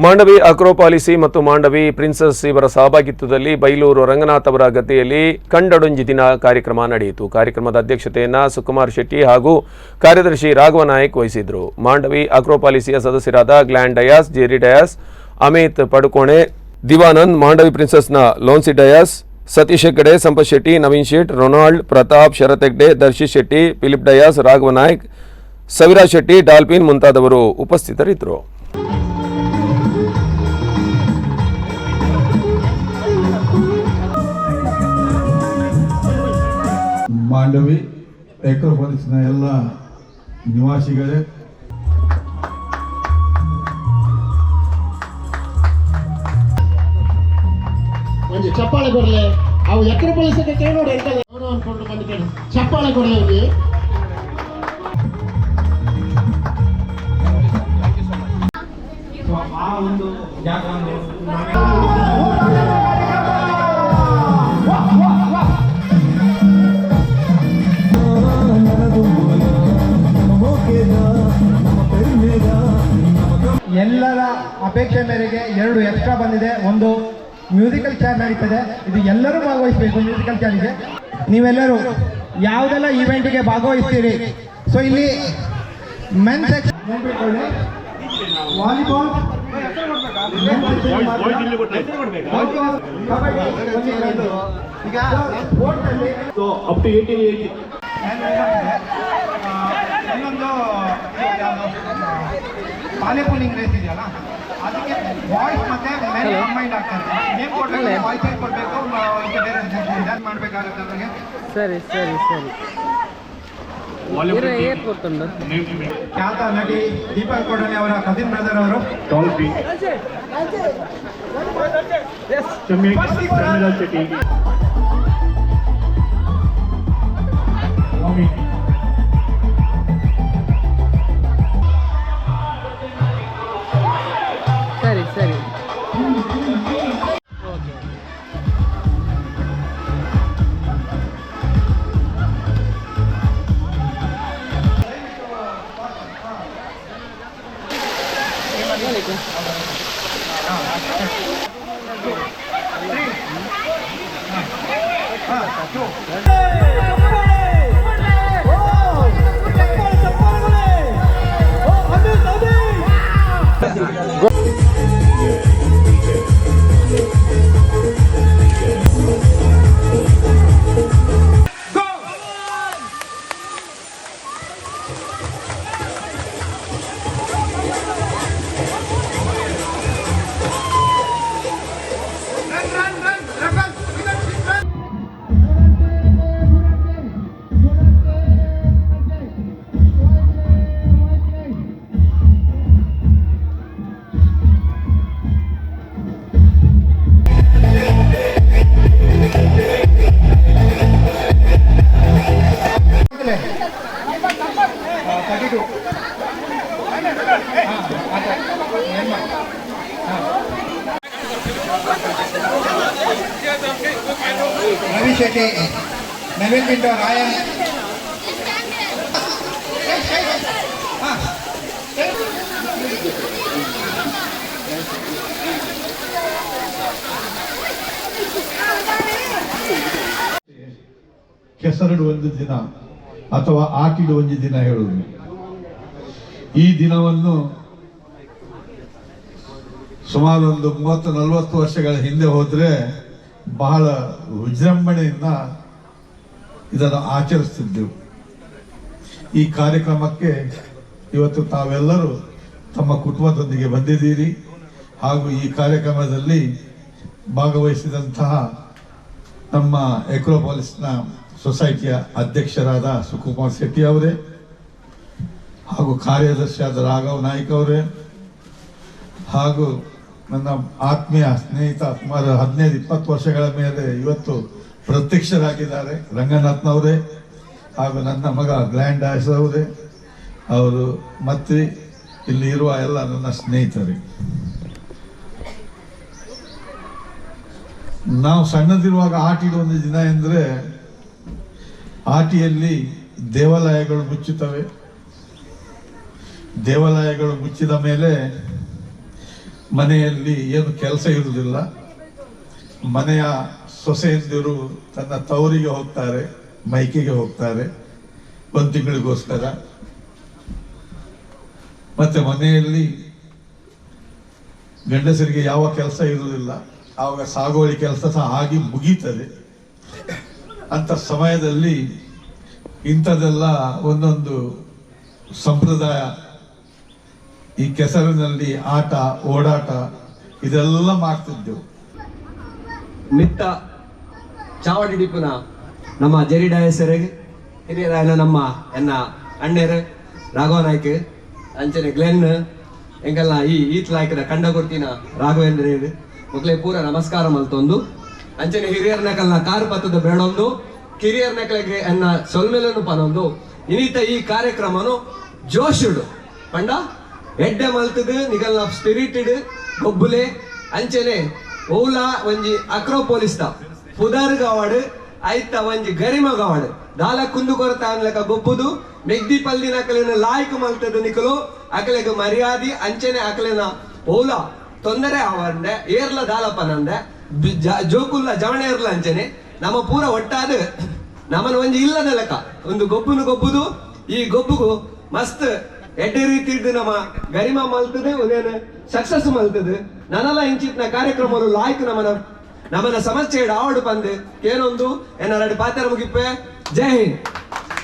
ಮಾಂಡವಿ ಅಕ್ರೋಪಾಲಿಸಿ ಮತ್ತು ಮಾಂಡವಿ ಪ್ರಿನ್ಸಸ್ ಇವರ ಸಹಭಾಗಿತ್ವದಲ್ಲಿ ಬೈಲೂರು ರಂಗನಾಥ್ ಅವರ ಗದ್ದೆಯಲ್ಲಿ ಕಂಡಡೊಂಜಿ ದಿನ ಕಾರ್ಯಕ್ರಮ ನಡೆಯಿತು. ಕಾರ್ಯಕ್ರಮದ ಅಧ್ಯಕ್ಷತೆಯನ್ನು ಸುಕುಮಾರ್ ಶೆಟ್ಟಿ ಹಾಗೂ ಕಾರ್ಯದರ್ಶಿ ರಾಘವ ನಾಯಕ್ ವಹಿಸಿದ್ರು. ಮಾಂಡವಿ ಅಕ್ರೋಪಾಲಿಸಿಯ ಸದಸ್ಯರಾದ ಗ್ಲ್ಯಾನ್ ಡಯಾಸ್, ಜೆರಿ ಡಯಾಸ್, ಅಮಿತ್ ಪಡುಕೋಣೆ, ದಿವಾನಂದ್, ಮಾಂಡವಿ ಪ್ರಿನ್ಸಸ್ನ ಲೋನ್ಸಿ ಡಯಾಸ್, ಸತೀಶ್ ಹೆಗ್ಗಡೆ, ಸಂಪತ್ ಶೆಟ್ಟಿ, ನವೀನ್ ಶೇಟ್, ರೊನಾಲ್ಡ್, ಪ್ರತಾಪ್, ಶರತ್ ಹೆಗ್ಡೆ, ದರ್ಶಿತ್ ಶೆಟ್ಟಿ, ಫಿಲಿಪ್ ಡಯಾಸ್, ರಾಘವ ನಾಯಕ್, ಸವಿರಾಜ್ ಶೆಟ್ಟಿ, ಡಾಲ್ಫಿನ್ ಮುಂತಾದವರು ಉಪಸ್ಥಿತರಿದ್ದರು. ಮಾಂಡವಿ ಎಕ್ರೋಪಾಲಿಸ್ನ ಎಲ್ಲ ನಿವಾಸಿಗಳೇ, ಒಂದು ಚಪ್ಪಾಳೆ ಕೊಡಲೆ. ಅವು ಎಕ್ರೋಪಾಲಿಸ್ಗೆ ಕೈ ನೋಡಿ ಹೇಳ್ತಾರೆ, ಗೌರವ ಅನ್ಕೊಂಡು ಬಂದಿದ್ದೇನೆ. ಚಪ್ಪಾಳೆ ಕೊಡಲೆ ಹೋಗಿ. ಆ ಒಂದು ಎಲ್ಲರ ಅಪೇಕ್ಷೆ ಮೇರೆಗೆ 2 ಎಕ್ಸ್ಟ್ರಾ ಬಂದಿದೆ. ಒಂದು ಮ್ಯೂಸಿಕಲ್ ಚೇರ್ ನಡೀತದೆ, ಇದು ಎಲ್ಲರೂ ಭಾಗವಹಿಸಬೇಕು. ಮ್ಯೂಸಿಕಲ್ ಚೇರಿಗೆ ನೀವೆಲ್ಲರೂ ಯಾವುದೆಲ್ಲ ಈವೆಂಟಿಗೆ ಭಾಗವಹಿಸ್ತೀರಿ. ಸೊ ಇಲ್ಲಿ ಮೆನ್ ಸೆಕ್ಷನ್, ವಾಲಿಬಾಲ್, ಈಗ ಸ್ಪೋರ್ಟ್ಸಲ್ಲಿ ಅಪ್ ಟು 18 ಇನ್ನೊಂದು ವಾಲಿಬಾಲಿಂಗ್ ರೇಸ್ ಇದೆಯಲ್ಲ, ಅದಕ್ಕೆ ಬಾಯ್ಸ್ ಮತ್ತೆ ಮೆನ್ ಕಂಬೈಂಡ್ ಆಗ್ತಾರೆ. ನೇಮ್ ಕೊಡಬೇಕು, ಬಾಯ್ಸ್ ಕೊಡಬೇಕು, ಬೇರೆ ಮಾಡಬೇಕಾಗುತ್ತೆ ನಮಗೆ. ಸರಿ ಸರಿ ಸರಿ. ಖ್ಯಾತ ನಟಿ ದೀಪಕ್ ಕೊಡನೆ ಅವರ ಕಸಿನ್ ಬ್ರದರ್ ಅವರು ಸರಿ ಸರಿ. ರವಿ ಶೆಟ್ಟಿ, ನವೀನ್ ಪಿಂಟೋ, ರಾಯನ್, ಕೆಸರಿಡುವ ದಿನ ಅಥವಾ ಆಟಿಡುವ ದಿನ ಹೇಳುವುದು. ಈ ದಿನವನ್ನು ಸುಮಾರು ಒಂದು 30-40 ವರ್ಷಗಳ ಹಿಂದೆ ಹೋದ್ರೆ ಬಹಳ ವಿಜೃಂಭಣೆಯಿಂದ ಇದನ್ನು ಆಚರಿಸ್ತಿದ್ದೆವು. ಈ ಕಾರ್ಯಕ್ರಮಕ್ಕೆ ಇವತ್ತು ತಾವೆಲ್ಲರೂ ತಮ್ಮ ಕುಟುಂಬದೊಂದಿಗೆ ಬಂದಿದ್ದೀರಿ. ಹಾಗೂ ಈ ಕಾರ್ಯಕ್ರಮದಲ್ಲಿ ಭಾಗವಹಿಸಿದಂತಹ ನಮ್ಮ ಎಕ್ರೋಪಾಲಿಸ್ನ ಸೊಸೈಟಿಯ ಅಧ್ಯಕ್ಷರಾದ ಸುಕುಮಾರ್ ಶೆಟ್ಟಿ ಅವರೇ, ಹಾಗೂ ಕಾರ್ಯದರ್ಶಿಯಾದ ರಾಘವ್ ನಾಯ್ಕ್ ಅವರೇ, ಹಾಗೂ ನನ್ನ ಆತ್ಮೀಯ ಸ್ನೇಹಿತ ಸುಮಾರು 15-20 ವರ್ಷಗಳ ಮೇಲೆ ಇವತ್ತು ಪ್ರತ್ಯಕ್ಷರಾಗಿದ್ದಾರೆ ರಂಗನಾಥ್ನವರೇ, ಹಾಗೂ ನನ್ನ ಮಗ ಗ್ಲ್ಯಾನ್ ಡಯಾಸ್ ಅವರೇ, ಅವರು ಮತ್ತು ಇಲ್ಲಿ ಇರುವ ಎಲ್ಲ ನನ್ನ ಸ್ನೇಹಿತರಿಗೆ. ನಾವು ಸಣ್ಣದಿರುವಾಗ ಆಟಿಡುವ ಒಂದು ದಿನ ಎಂದರೆ ಆಟಿಯಲ್ಲಿ ದೇವಾಲಯಗಳು ಮುಚ್ಚುತ್ತವೆ. ದೇವಾಲಯಗಳು ಮುಚ್ಚಿದ ಮೇಲೆ ಮನೆಯಲ್ಲಿ ಏನು ಕೆಲಸ ಇರುವುದಿಲ್ಲ. ಮನೆಯ ಸೊಸೆಯಂದಿರು ತನ್ನ ತವರಿಗೆ ಹೋಗ್ತಾರೆ, ಮೈಕಿಗೆ ಹೋಗ್ತಾರೆ 1 ತಿಂಗಳಿಗೋಸ್ಕರ. ಮತ್ತೆ ಮನೆಯಲ್ಲಿ ಗಂಡಸರಿಗೆ ಯಾವ ಕೆಲಸ ಇರುವುದಿಲ್ಲ, ಆವಾಗ ಸಾಗುವಳಿ ಕೆಲಸ ಸಹ ಆಗಿ ಮುಗೀತದೆ. ಅಂತ ಸಮಯದಲ್ಲಿ ಇಂಥದೆಲ್ಲ ಒಂದೊಂದು ಸಂಪ್ರದಾಯ, ಈ ಕೆಸರಿನಲ್ಲಿ ಆಟ ಓಡಾಟ ಇದೆಲ್ಲ ಮಾಡ್ತಿದ್ದೆವು. ಮಿತ್ತ ಚಾವಡಿ ಡಿಪ್ಪುನ ನಮ್ಮ ಜರಿ ಡಯಸರಿಗೆ ಹಿರಿಯರಾಯನ ನಮ್ಮ ಎನ್ನ ಅಣ್ಣರು ರಾಘವ ನಾಯ್ಕ ಅಂಚನೆ ಗ್ಲೆನ್ ಎಂಗೆಲ್ಲ ಈತ್ ಲಾಯ್ಕದ ಕಂಡ ಕೊಡ್ತೀನ ರಾಘವೇಂದ್ರ ಮಕ್ಳೆ ಪೂರ ನಮಸ್ಕಾರ ಮಲ್ತೊಂದು ಅಂಚನೆ ಹಿರಿಯರ್ನಕಲ್ನ ಕಾರು ಪತ್ತದ ಬೇಡೊಂದು ಕಿರಿಯರ್ನಕಲಿಗೆ ಎನ್ನ ಸೊಲ್ಮೆಲನ್ನು ಪನೊಂದು ಇನ್ನಿತ ಈ ಕಾರ್ಯಕ್ರಮನು ಜೋಶುಡು ಪಂಡ ಎಡ್ಡೆ ಮಲ್ತದ ನಿಗಲ್ನ ಸ್ಪಿರಿಟೆಡ್ ಗೊಬ್ಬುಲೆ ಅಂಚನೆ ಓಲಾ ಒಂಜಿ ಅಕ್ರೋಪೋಲಿಸ್ತ ಪುದರ್ ಗವಾಡ್ ಐತ ಒಂಜಿ ಗರಿಮ ಗವಾಡ್ ದಾಲ ಕುಂದು ಕೊರತ ಅನ್ಲಕ ಗೊಬ್ಬುದು ಮೆಗ್ದಿ ಪಲ್ದಿನ ಅಕಲಿನ ಲಾಯ್ಕ್ ಮಲ್ತದ ನಿಕಲು ಅಕಲೆಗ ಮರ್ಯಾದಿ ಅಂಚನೆ ಅಕಲಿನ ಓಲಾ ತೊಂದರೆ ಅವಂದೆ ಏರ್ಲ ದಾಲಪನಂದೆ ಜೋಕುಲ್ಲ ಜವಣ ಏರ್ಲ ಅಂಚನೆ ನಮ್ಮ ಪೂರ ಒಟ್ಟಾದ ನಮ್ಮನ ಒಂಜಿ ಇಲ್ಲದ ಲೆಕ್ಕ ಒಂದು ಗೊಬ್ಬುದು ಈ ಗೊಬ್ಬುಗು ಮಸ್ತ್ ಎಡ್ಡೆ ರೀತಿ ಇದ್ದು ನಮ್ಮ ಗರಿಮ ಮಲ್ತದೆ ಉದೇನು ಸಕ್ಸಸ್ ಮಲ್ತದೆ ನನಲ ಇಂಚಿತ್ನ ಕಾರ್ಯಕ್ರಮ ಲಾಯ್ಕ್ ನಮ್ಮನ ಸಮಸ್ಯೆ ಆವಡು ಬಂದು ಏನೊಂದು ಎನ್ನ ಪಾತ್ರ ಮುಗಿಪ್ಪೆ. ಜೈ ಹಿಂದ್.